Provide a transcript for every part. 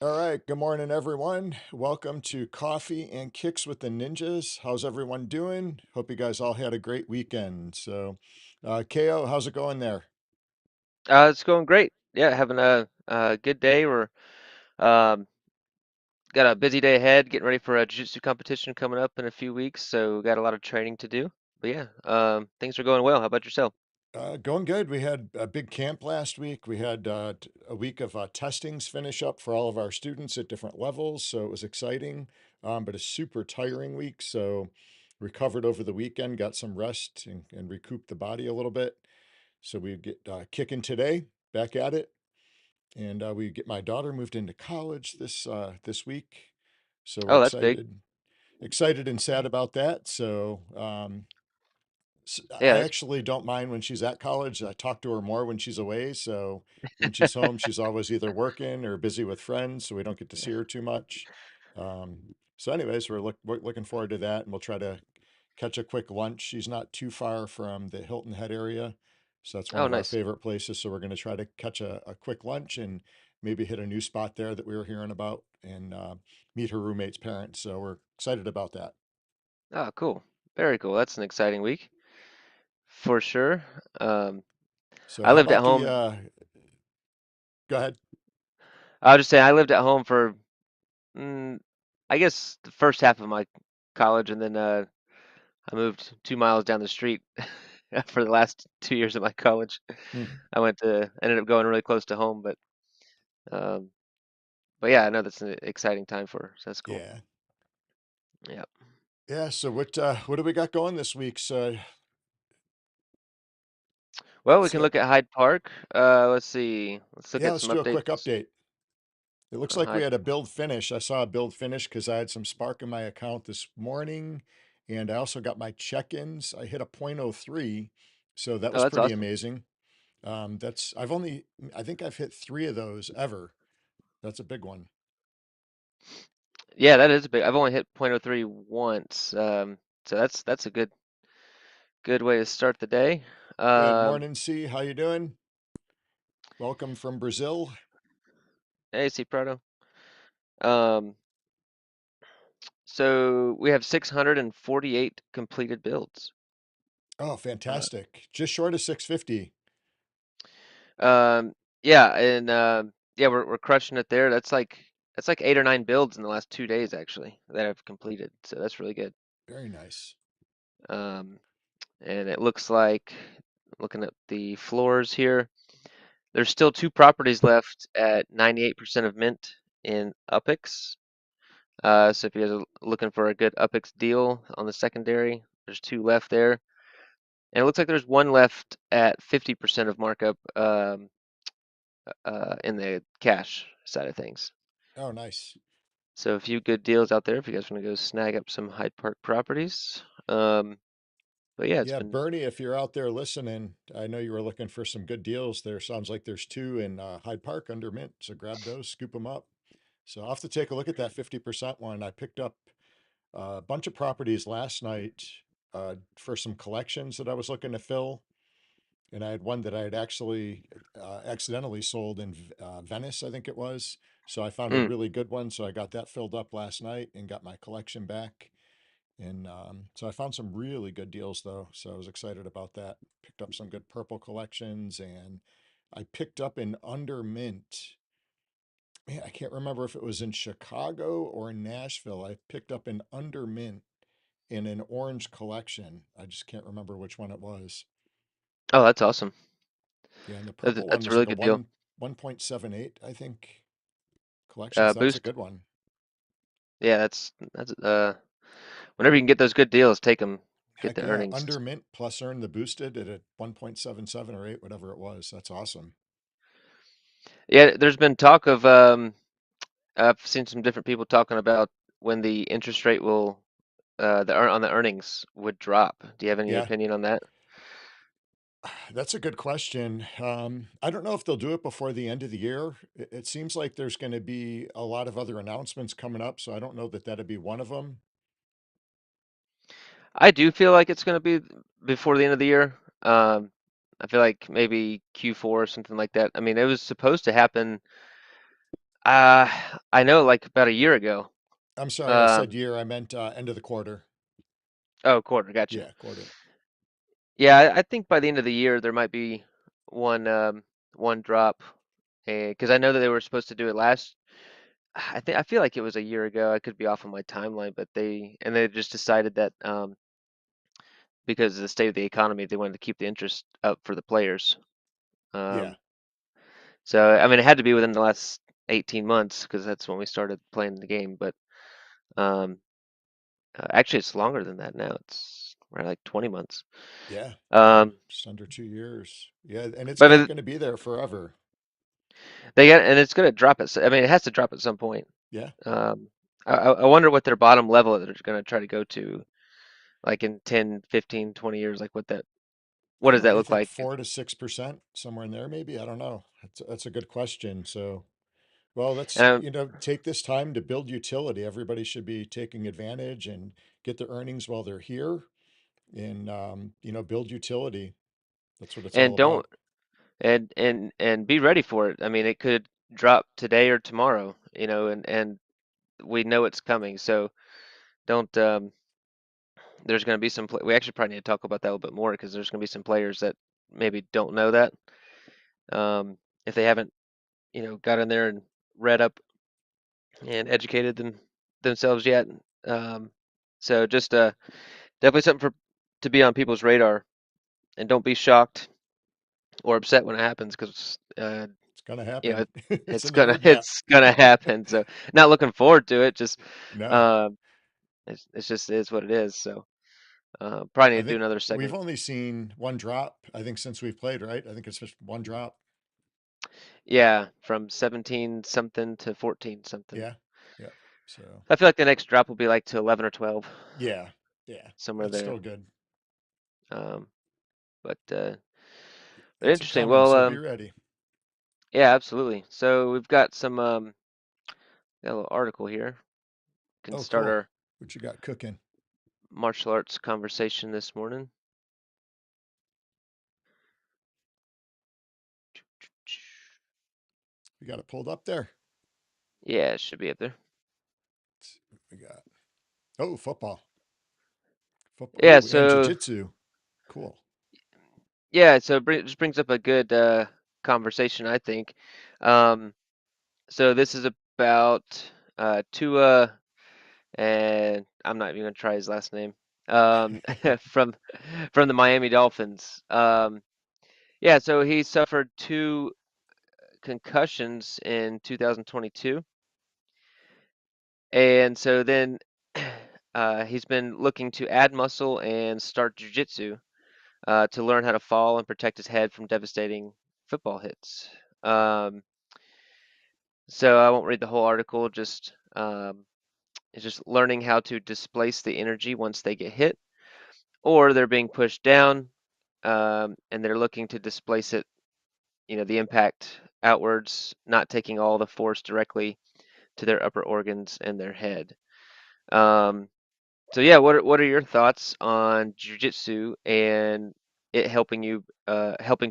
All right, good morning, everyone. Welcome to Coffee and Kicks with the Ninjas. How's everyone doing? Hope you guys all had a great weekend. KO, how's it going there? It's going great. Yeah, having a good day. We're um, got a busy day ahead, getting ready for a jiu-jitsu competition coming up in a few weeks, so got a lot of training to do. But yeah, things are going well. How about yourself? Going good. We had a big camp last week. We had a week of testings finish up for all of our students at different levels, so it was exciting, but a super tiring week. So recovered over the weekend, got some rest and recouped the body a little bit. So we get kicking today, back at it. And we get my daughter moved into college this week, so we're Oh, that's big. excited and sad about that. Yeah, I that's actually don't mind when she's at college. I talk to her more when she's away. So when she's home, she's always either working or busy with friends, so we don't get to see her too much. Anyways, we're looking forward to that, and we'll try to catch a quick lunch. She's not too far from the Hilton Head area, so that's one oh of our nice. favorite places. So we're going to try to catch a quick lunch and maybe hit a new spot there that we were hearing about and meet her roommate's parents. So we're excited about that. Oh, cool. Very cool. That's an exciting week for sure. Um, So I how lived at about home. go ahead. I was just saying I lived at home for mm, I guess the first half of my college, and then I moved 2 miles down the street for the last 2 years of my college. Hmm. Ended up going really close to home, um, but yeah, I know that's an exciting time for her, so that's cool. Yeah. Yeah. Yeah, so what do we got going this week? Well, we Let's can see. look at Hyde Park. Let's see. Let's look Yeah, at let's some do a quick updates update. It looks on like we Hyde. had a build finish. I saw a build finish because I had some spark in my account this morning, and I also got my check-ins. I hit a point oh 0.03, so that Oh, was that's pretty awesome. amazing. I think I've hit three of those ever. That's a big one. Yeah, that is a big. I've only hit .03 once, so that's a good way to start the day. Good Um, morning, C. How you doing? Welcome from Brazil. hey, C Prado. Um, so we have 648 completed builds. Oh, Uh, fantastic. Just short of 650. Um, yeah, and yeah, we're crushing it there. That's like 8 or 9 builds in the last 2 days actually that I've completed. So that's really good. Very nice. Um, and it looks like looking at the floors here, there's still two properties left at 98% of mint in Upix. So if you guys are looking for a good Upix deal on the secondary, there's two left there. And it looks like there's one left at 50% of markup in the cash side of things. Oh, nice. So a few good deals out there if you guys want to go snag up some Hyde Park properties. Um, but yeah, it's Yeah, been. Bernie, if you're out there listening, I know you were looking for some good deals there. Sounds like there's two in Hyde Park under mint. So grab those, scoop them up. So I'll have to take a look at that 50% one. I picked up a bunch of properties last night for some collections that I was looking to fill. And I had one that I had actually accidentally sold in Venice, I think it was. So I found a Mm. really good one. So I got that filled up last night and got my collection back. And so I found some really good deals though. So I was excited about that. Picked up some good purple collections and I picked up an under mint. Man, I can't remember if it was in Chicago or in Nashville. I picked up an under mint in an orange collection. I just can't remember which one it was. Oh, that's awesome. Yeah, and the That's, purple one that's a was really like a good deal. 1.78, I think, collection. So that was a Boost. good one. Yeah, that's whenever you can get those good deals, take them. Get Heck the yeah, earnings. under mint plus earn the boosted at a 1.77 or 8, whatever it was. That's awesome. Yeah, there's been talk of I've seen some different people talking about when the interest rate will on the earnings would drop. Do you have any Yeah, opinion on that? that's a good question. I don't know if they'll do it before the end of the year. It seems like there's going to be a lot of other announcements coming up, so I don't know that that'd be one of them. I do feel like it's going to be before the end of the year. Um, I feel like maybe Q4 or something like that. I mean, it was supposed to happen. Uh, I know like about a year ago. I'm sorry, I said Um, year. I meant end of the quarter. oh, quarter, gotcha. Yeah, quarter. Yeah, I think by the end of the year there might be one one drop, because I know that they were supposed to do it last. I feel like it was a year ago. I could be off on my timeline, but they just decided that because of the state of the economy, they wanted to keep the interest up for the players. Yeah, Um, so I mean, it had to be within the last 18 months because that's when we started playing the game. But um, actually, it's longer than that now. It's right like 20 months. yeah, yeah. Um, Just under 2 years. Yeah, and it's not but going to be there forever. they got, and it's going to drop it. I mean, it has to drop at some point. Yeah, Um, I wonder what their bottom level they're going to try to go to, like in 10, 15, 20 years. Like what I does don't know. that You look think like? 4 to 6%, somewhere in there, maybe? I don't know. That's a good question. So, well, let's, And take this time to build utility. Everybody should be taking advantage and get their earnings while they're here and, build utility. That's what it's all and don't about. and be ready for it. I mean, it could drop today or tomorrow, and we know it's coming. So don't. There's going to be some. We actually probably need to talk about that a little bit more because there's going to be some players that maybe don't know that. If they haven't, got in there and read up and educated themselves yet. Um, so just definitely something to be on people's radar, and don't be shocked or upset when it happens because It's going to you know happen. it, It's it's in the gonna roadmap. it's gonna happen. So not looking forward to it. Just No, um, it's just is what it is. So probably I need to do think another we've segment. only seen one drop, I think, since we've played, right? I think it's just one drop. Yeah, from 17 something to 14 something. Yeah. Yeah. So, I feel like the next drop will be like to 11 or 12, yeah. Yeah. somewhere That's there. still good. Um, but It's a interesting. coming, Well, so be ready. yeah, absolutely. So we've got some got a little article here. Can Oh, start cool. our What you got cooking? martial arts conversation this morning. You got it pulled up there. Yeah, it should be up there. Let's see what we got. Oh, football. Football. Yeah, Oh, and so jujitsu. Cool. just brings up a good conversation, I think. Um, so this is about Tua, and I'm not even gonna try his last name. From the Miami Dolphins. Yeah, so he suffered two concussions in 2022, and so then he's been looking to add muscle and start jujitsu to learn how to fall and protect his head from devastating football hits. Um, so I won't read the whole article. Just it's just learning how to displace the energy once they get hit, or they're being pushed down, and they're looking to displace it. The impact outwards, not taking all the force directly to their upper organs and their head. Um, so yeah, what are your thoughts on jujitsu and it helping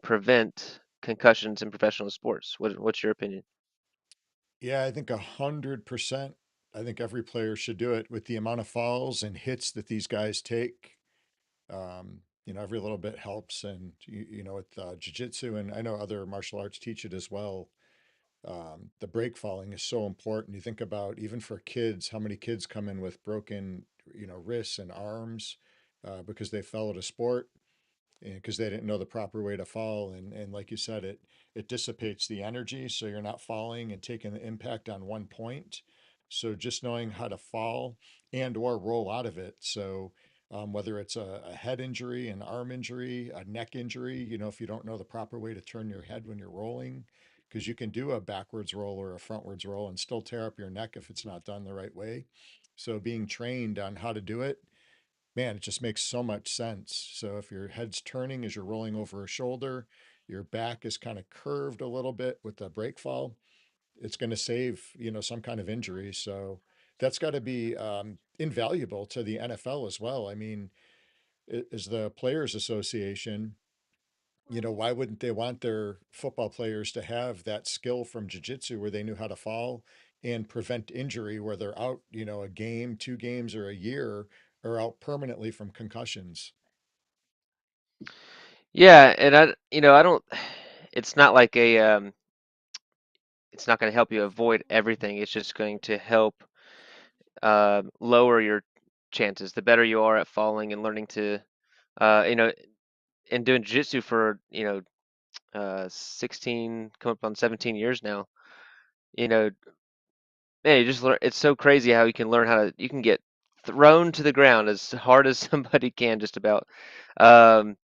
prevent concussions in professional sports? What's your opinion? Yeah, I think 100%. I think every player should do it with the amount of falls and hits that these guys take. Every little bit helps. And, with jiu-jitsu, and I know other martial arts teach it as well. The break falling is so important. You think about even for kids, how many kids come in with broken, wrists and arms because they fell at a sport because they didn't know the proper way to fall. And like you said, it dissipates the energy, so you're not falling and taking the impact on one point. So just knowing how to fall and or roll out of it. So whether it's a head injury, an arm injury, a neck injury, if you don't know the proper way to turn your head when you're rolling, because you can do a backwards roll or a frontwards roll and still tear up your neck if it's not done the right way. So being trained on how to do it, man, it just makes so much sense. So if your head's turning as you're rolling over a shoulder, your back is kind of curved a little bit with the break fall, it's going to save, some kind of injury. So that's got to be invaluable to the NFL as well. I mean, as the Players Association, why wouldn't they want their football players to have that skill from jiu-jitsu where they knew how to fall and prevent injury where they're out, a game, 2 games, or a year, or out permanently from concussions. Yeah, and I don't. It's not like it's not going to help you avoid everything. It's just going to help lower your chances. The better you are at falling and learning to, uh, you know, and doing jiu-jitsu for 16, coming up on 17 years now. You know, man, you just learn. It's so crazy how you can learn how to. You can get thrown to the ground as hard as somebody can, just about. Um,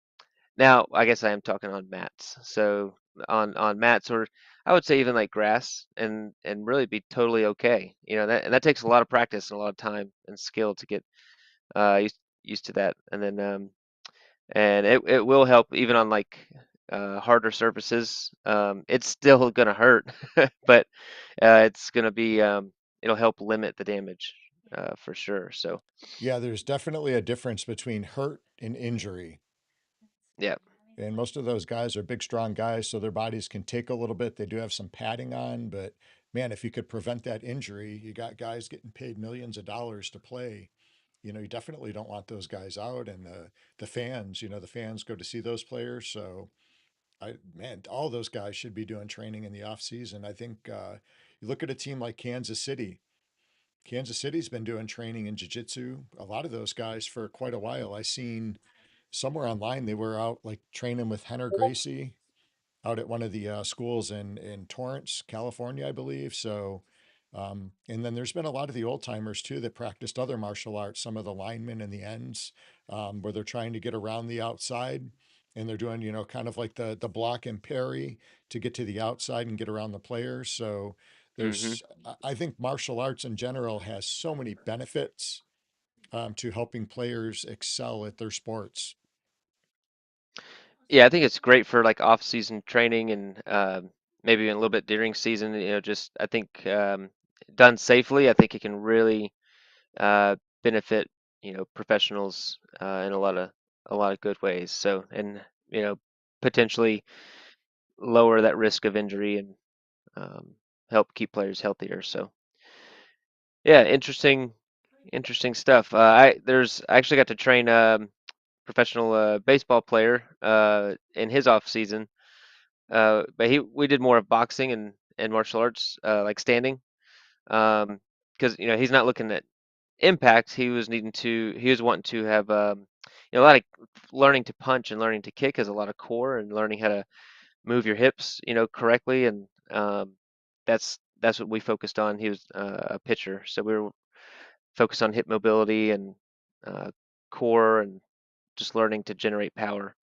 Now, I guess I am talking on mats. So on mats, or I would say even like grass, and really be totally okay. That takes a lot of practice and a lot of time and skill to get used to that. And it will help even on like harder surfaces. It's still gonna hurt, but it's gonna be it'll help limit the damage for sure. So Yeah, there's definitely a difference between hurt and injury. yeah. And most of those guys are big, strong guys, so their bodies can take a little bit. They do have some padding on, but man, if you could prevent that injury, you got guys getting paid millions of dollars to play. You definitely don't want those guys out, and the fans, the fans go to see those players. So man, all those guys should be doing training in the off season. I think you look at a team like Kansas City. Kansas City's been doing training in jiu-jitsu. A lot of those guys for quite a while. I seen somewhere online they were out like training with Henner Gracie out at one of the schools in Torrance, California, I believe. So, and then there's been a lot of the old timers too that practiced other martial arts. Some of the linemen and the ends, where they're trying to get around the outside, and they're doing kind of like the block and parry to get to the outside and get around the players. So Hmm. I think martial arts in general has so many benefits to helping players excel at their sports. Yeah, I think it's great for like off-season training and maybe even a little bit during season. Just I think done safely, I think it can really uh, benefit professionals in a lot of good ways. So and potentially lower that risk of injury and um, help keep players healthier. So yeah, interesting stuff. I actually got to train professional baseball player in his off season. But we did more of boxing and martial arts, like standing, because he's not looking at impact. He was wanting to have a lot of learning to punch and learning to kick has a lot of core and learning how to move your hips, correctly, and that's what we focused on. He was a pitcher, so we were focused on hip mobility and uh, core and just learning to generate power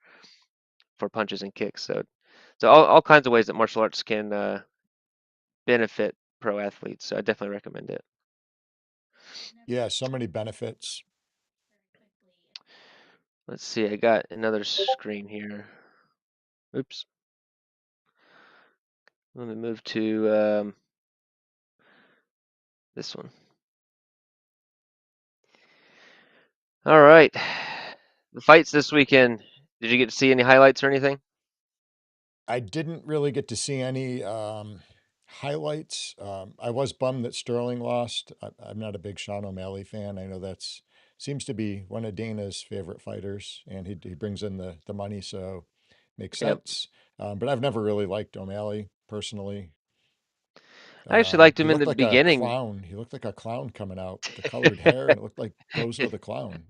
for punches and kicks. So all kinds of ways that martial arts can benefit pro athletes. So I definitely recommend it. Yeah, so many benefits. Let's see, I got another screen here. Oops. Let me move to this one. All right. The fights this weekend. Did you get to see any highlights or anything? I didn't really get to see any highlights. I was bummed that Sterling lost. I'm not a big Sean O'Malley fan. I know that's seems to be one of Dana's favorite fighters, and he brings in the money, so makes Yep. sense. But I've never really liked O'Malley personally. I actually liked He him in looked the like a beginning. clown. He looked like a clown coming out. The colored hair, and it looked like Bozo the clown.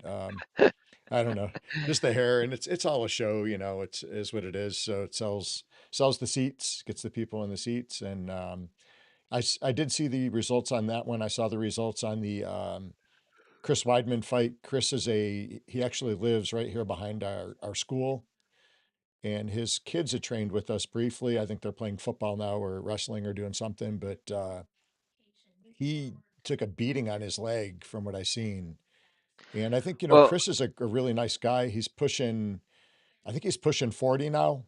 I don't know, just the hair, and it's all a show, It's is what it is. So it sells the seats, gets the people in the seats, and I did see the results on that one. I saw the results on the Chris Weidman fight. Chris he actually lives right here behind our school, and his kids had trained with us briefly. I think they're playing football now or wrestling or doing something, but he took a beating on his leg from what I seen. And I think, Well, Chris is a really nice guy. I think he's pushing 40 now.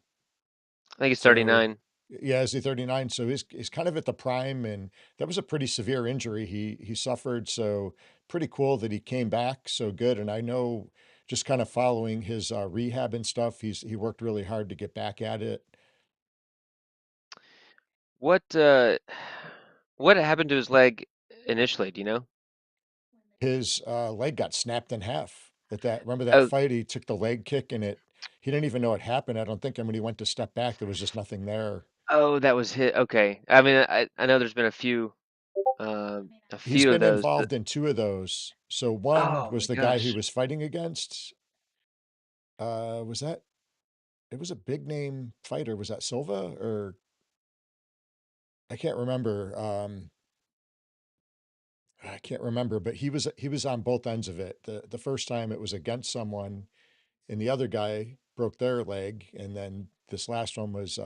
I think he's So 39. yeah, is he 39? So he's kind of at the prime, and that was a pretty severe injury he suffered. So pretty cool that he came back so good. And I know just kind of following his rehab and stuff, he worked really hard to get back at it. What What happened to his leg initially? Do you know? His leg got snapped in half at that. Remember that Oh, fight? He took the leg kick and he didn't even know what happened. I don't think. And when he went to step back, there was just nothing there. oh, that was hit. Okay. I mean, I know there's been a He's few of been those, but involved in two of those. So one oh was my the guy he gosh. was fighting against. Was that? It was a big name fighter. Was that Silva or I can't remember. I can't remember, but he was on both ends of it. The first time it was against someone, and the other guy broke their leg, and then this last one was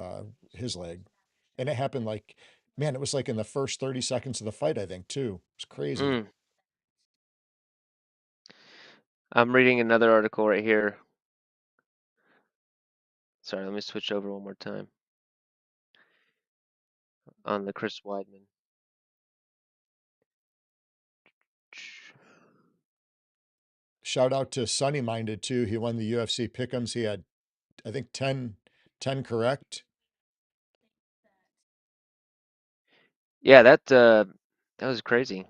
his leg, and it happened like, man, it was like in the first 30 seconds of the fight, I think too. It was crazy. Mm. I'm reading another article right here. Sorry, let me switch over one more time on the Chris Weidman. Shout out to Sunny Minded too. He won the UFC pick'ems. He had I think 10 correct. Yeah, that was crazy.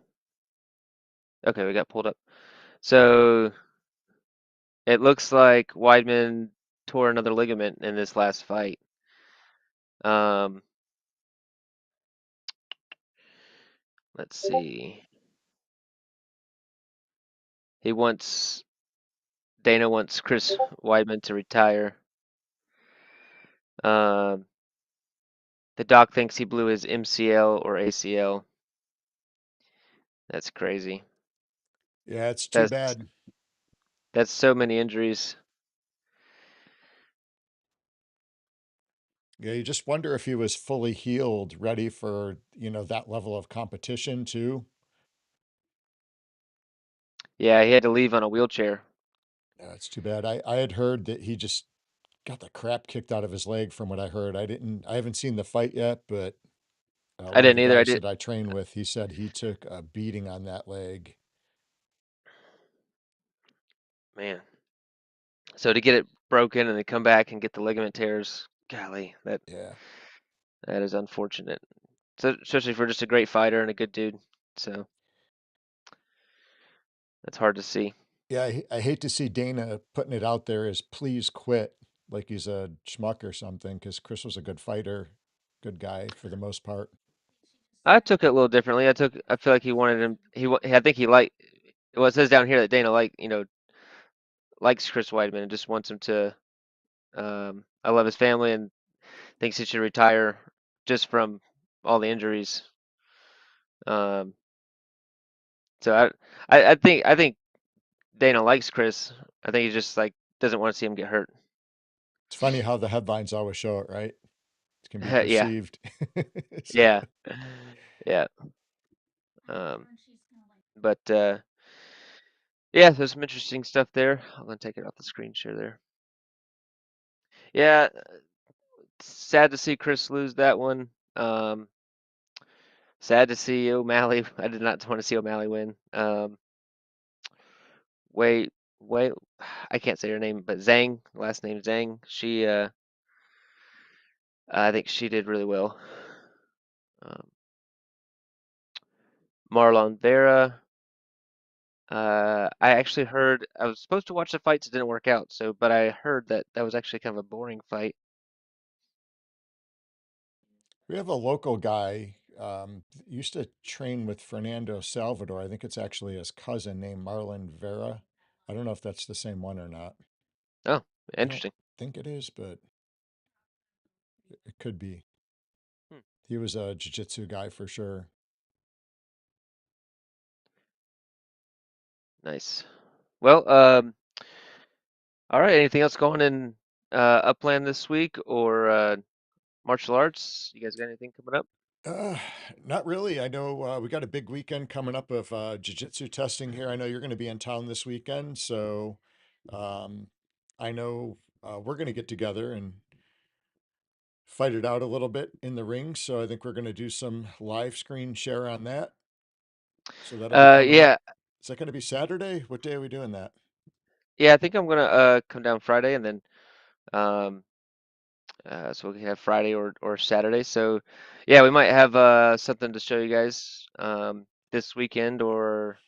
Okay, we got pulled up. So it looks like Weidman tore another ligament in this last fight. Um, let's see. He wants Dana wants Chris Weidman to retire. Um, the doc thinks he blew his MCL or ACL. That's crazy. Yeah, it's too That's bad. that's so many injuries. Yeah, you just wonder if he was fully healed, ready for, that level of competition too. Yeah, he had to leave on a wheelchair. Yeah, it's too bad. I had heard that he just got the crap kicked out of his leg from what I heard. I haven't seen the fight yet, but I one of didn't the either. I guys did. that I train with, he said he took a beating on that leg. Man. So to get it broken and then come back and get the ligament tears, golly, Yeah. that is unfortunate. So especially for just a great fighter and a good dude. So that's hard to see. Yeah, I hate to see Dana putting it out there as please quit, like he's a schmuck or something, because Chris was a good fighter, good guy for the most part. I took it a little differently. I feel like he wanted him. I think he liked. Well, it says down here that Dana likes Chris Weidman and just wants him to. I love his family and thinks he should retire just from all the injuries. Um, so I think Dana likes Chris. I think he just like doesn't want to see him get hurt. It's funny how the headlines always show it, right? It can be Yeah, perceived. So, yeah, yeah. Um, but yeah, there's some interesting stuff there. I'm gonna take it off the screen share there. Yeah, sad to see Chris lose that one. Sad to see O'Malley. I did not want to see O'Malley win. Wait, wait, I can't say her name, but Zhang, last name Zhang. I think she did really well. Um, Marlon Vera. I actually heard I was supposed to watch the fights, it didn't work out. So, but I heard that that was actually kind of a boring fight. we have a local guy, used to train with Fernando Salvador. I think it's actually his cousin named Marlon Vera. I don't know if that's the same one or not. Oh, I don't interesting. think it is, but it could be. Hmm, He was a jiu-jitsu guy for sure. nice. Well, all right. Anything else going in Upland this week or martial arts? You guys got anything coming up? Uh, Not really. I know we got a big weekend coming up of jiu-jitsu testing here. I know you're going to be in town this weekend, so um, I know we're going to get together and fight it out a little bit in the ring. So I think we're going to do some live screen share on that. So that'll be coming up. Yeah, Is that going to be Saturday? What day are we doing that? yeah. I think I'm gonna come down Friday and then um So we can have Friday or Saturday. So yeah, we might have something to show you guys this weekend or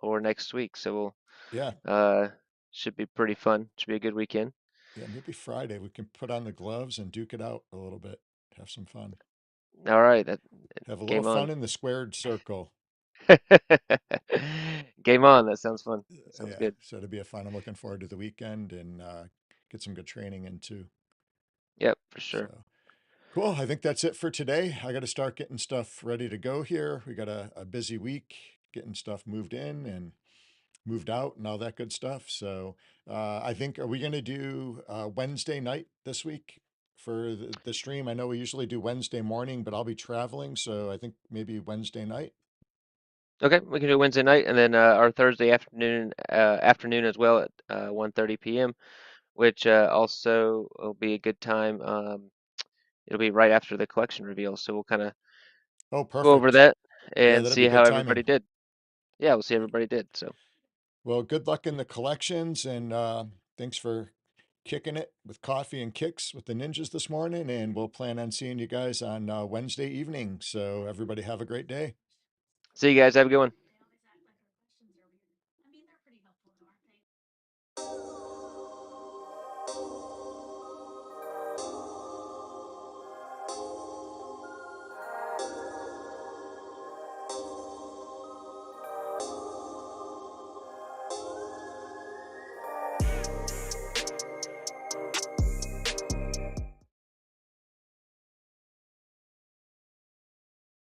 next week. So Yeah, we'll should be pretty fun. Should be a good weekend. yeah, maybe Friday we can put on the gloves and duke it out a little bit. Have some fun. All right, that Have a little game fun on. in the squared circle. Game on. That sounds fun. That sounds Yeah, good. so it'll be a fun. I'm looking forward to the weekend and get some good training in too. Yep, for sure. So cool. I think that's it for today. I got to start getting stuff ready to go here. We got a busy week getting stuff moved in and moved out and all that good stuff. So I think, are we going to do Wednesday night this week for the stream? I know we usually do Wednesday morning, but I'll be traveling. So I think maybe Wednesday night. Okay, we can do Wednesday night and then our Thursday afternoon as well at 1:30 p.m., which also will be a good time. It'll be right after the collection reveal, so we'll kind of Oh, go over perfect. that Yeah, and that'd be see how good everybody timing. did. Yeah, we'll see how everybody did. So Well, good luck in the collections and thanks for kicking it with coffee and kicks with the ninjas this morning. And we'll plan on seeing you guys on Wednesday evening. So everybody have a great day. see you guys. Have a good one.